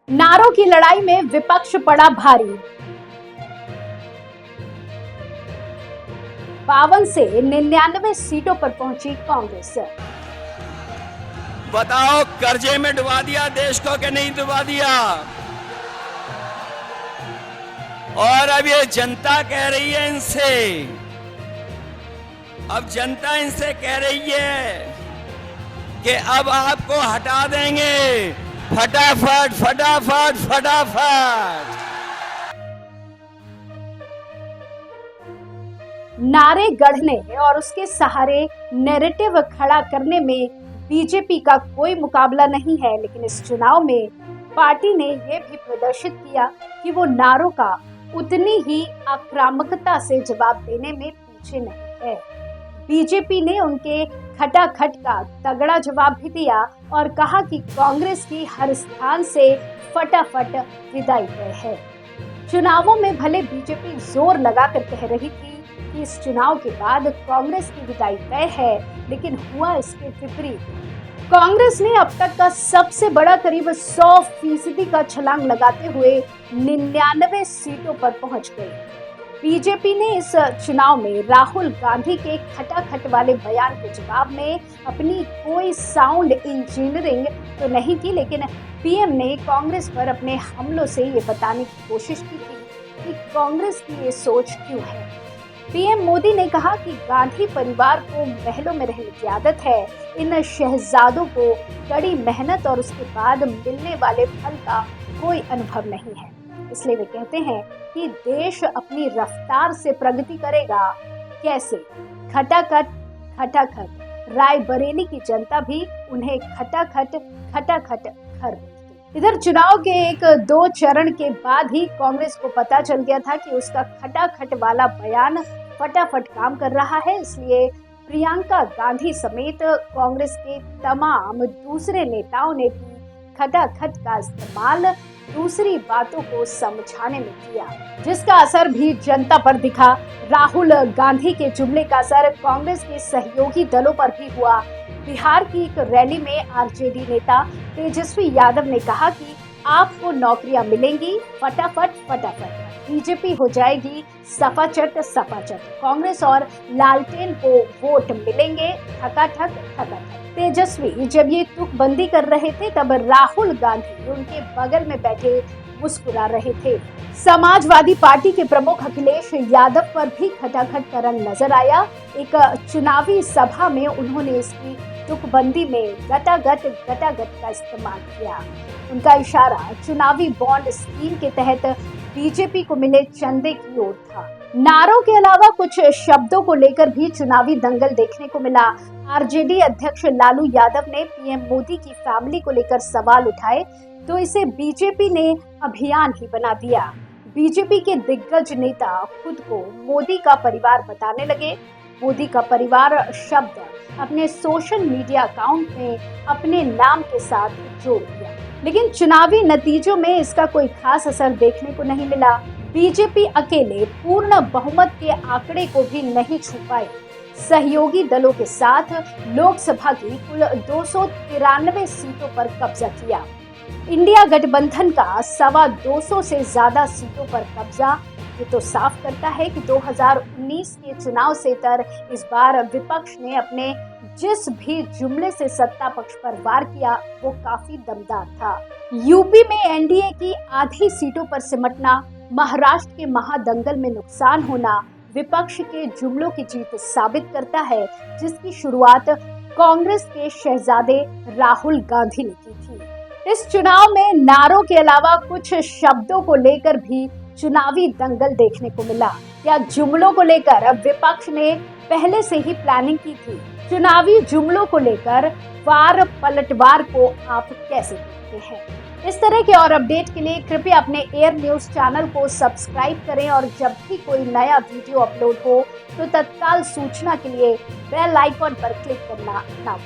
नारों की लड़ाई में विपक्ष पड़ा भारी। 52 से 99 सीटों पर पहुंची कांग्रेस। बताओ, कर्जे में डुबा दिया देश को कि नहीं डुबा दिया? और अब ये जनता कह रही है इनसे, अब जनता इनसे कह रही है कि अब आपको हटा देंगे, फटाफट फटाफट फटाफट। नारे गढ़ने और उसके सहारे नैरेटिव खड़ा करने में बीजेपी का कोई मुकाबला नहीं है, लेकिन इस चुनाव में पार्टी ने यह भी प्रदर्शित किया कि वो नारों का उतनी ही आक्रामकता से जवाब देने में पीछे नहीं है। बीजेपी ने उनके खटाखट का तगड़ा जवाब भी दिया और कहा कि कांग्रेस की हर स्थान से फटाफट विदाई तय है। चुनावों में भले बीजेपी जोर लगाकर कह रही थी कि इस चुनाव के बाद कांग्रेस की विदाई तय है, लेकिन हुआ इसके विपरीत। कांग्रेस ने अब तक का सबसे बड़ा करीब 100% का छलांग लगाते हुए 99 सीटों पर पहुंच गई। बीजेपी ने इस चुनाव में राहुल गांधी के खटाखट वाले बयान के जवाब में अपनी कोई साउंड इंजीनियरिंग तो नहीं की, लेकिन पीएम ने कांग्रेस पर अपने हमलों से ये बताने की कोशिश की थी कि कांग्रेस की ये सोच क्यों है। पीएम मोदी ने कहा कि गांधी परिवार को महलों में रहने की आदत है, इन शहजादों को कड़ी मेहनत और उसके बाद मिलने वाले फल का कोई अनुभव नहीं है, इसलिए वे कहते हैं कि देश अपनी रफ्तार से प्रगति करेगा। कैसे? खटाखट खटाखट। रायबरेली की जनता भी उन्हें खटाखट खटाखट कर। इधर चुनाव के 1-2 चरण के बाद ही कांग्रेस को पता चल गया था कि उसका खटाखट वाला बयान फटाफट काम कर रहा है, इसलिए प्रियंका गांधी समेत कांग्रेस के तमाम दूसरे नेताओं ने भी खटाखट का इस्तेमाल दूसरी बातों को समझाने में किया, जिसका असर भी जनता पर दिखा। राहुल गांधी के जुमले का असर कांग्रेस के सहयोगी दलों पर भी हुआ। बिहार की एक रैली में आरजेडी नेता तेजस्वी यादव ने कहा कि आपको नौकरियां मिलेंगी फटाफट फटाफट, बीजेपी हो जाएगी सपाचट सपाचट, कांग्रेस और लालटेन को वोट मिलेंगे ठकाठक ठकाठक। तेजस्वी जब ये तुकबंदी कर रहे थे तब राहुल गांधी उनके बगल में बैठे मुस्कुरा रहे थे। समाजवादी पार्टी के प्रमुख अखिलेश यादव पर भी खटाखट का रंग नजर आया। एक चुनावी सभा में उन्होंने इसकी तुकबंदी में गटागट का इस्तेमाल किया। उनका इशारा चुनावी बॉन्ड स्कीम के तहत बीजेपी को मिले चंदे की ओर था। नारों के अलावा कुछ शब्दों को लेकर भी चुनावी दंगल देखने को मिला। आरजेडी अध्यक्ष लालू यादव ने पीएम मोदी की फैमिली को लेकर सवाल उठाए तो इसे बीजेपी ने अभियान ही बना दिया। बीजेपी के दिग्गज नेता खुद को मोदी का परिवार बताने लगे। मोदी का परिवार शब्द अपने सोशल मीडिया अकाउंट में अपने नाम के साथ जोड़ दिया, लेकिन चुनावी नतीजों में इसका कोई खास असर देखने को नहीं मिला। बीजेपी अकेले पूर्ण बहुमत के आंकड़े को भी नहीं छू पाए। सहयोगी दलों के साथ लोकसभा की कुल 293 सीटों पर कब्जा किया। इंडिया गठबंधन का 225 से ज्यादा सीटों पर कब्जा। ये तो साफ करता है कि 2019 के चुनाव से इतर इस बार विपक्ष ने अपने जिस भी जुमले से सत्ता पक्ष पर वार किया वो काफी दमदार था। यूपी में एनडीए की आधी सीटों पर सिमटना, महाराष्ट्र के महादंगल में नुकसान होना विपक्ष के जुमलों की जीत साबित करता है, जिसकी शुरुआत कांग्रेस के शहजादे राहुल गांधी ने की थी। इस चुनाव में नारों के अलावा कुछ शब्दों को लेकर भी चुनावी दंगल देखने को मिला। या जुमलों को लेकर विपक्ष ने पहले से ही प्लानिंग की थी। चुनावी जुमलों को लेकर वार पलटवार को आप कैसे देखते हैं? इस तरह के और अपडेट के लिए कृपया अपने एयर न्यूज चैनल को सब्सक्राइब करें और जब भी कोई नया वीडियो अपलोड हो तो तत्काल सूचना के लिए बेल आइकॉन पर क्लिक करना ना भूलें।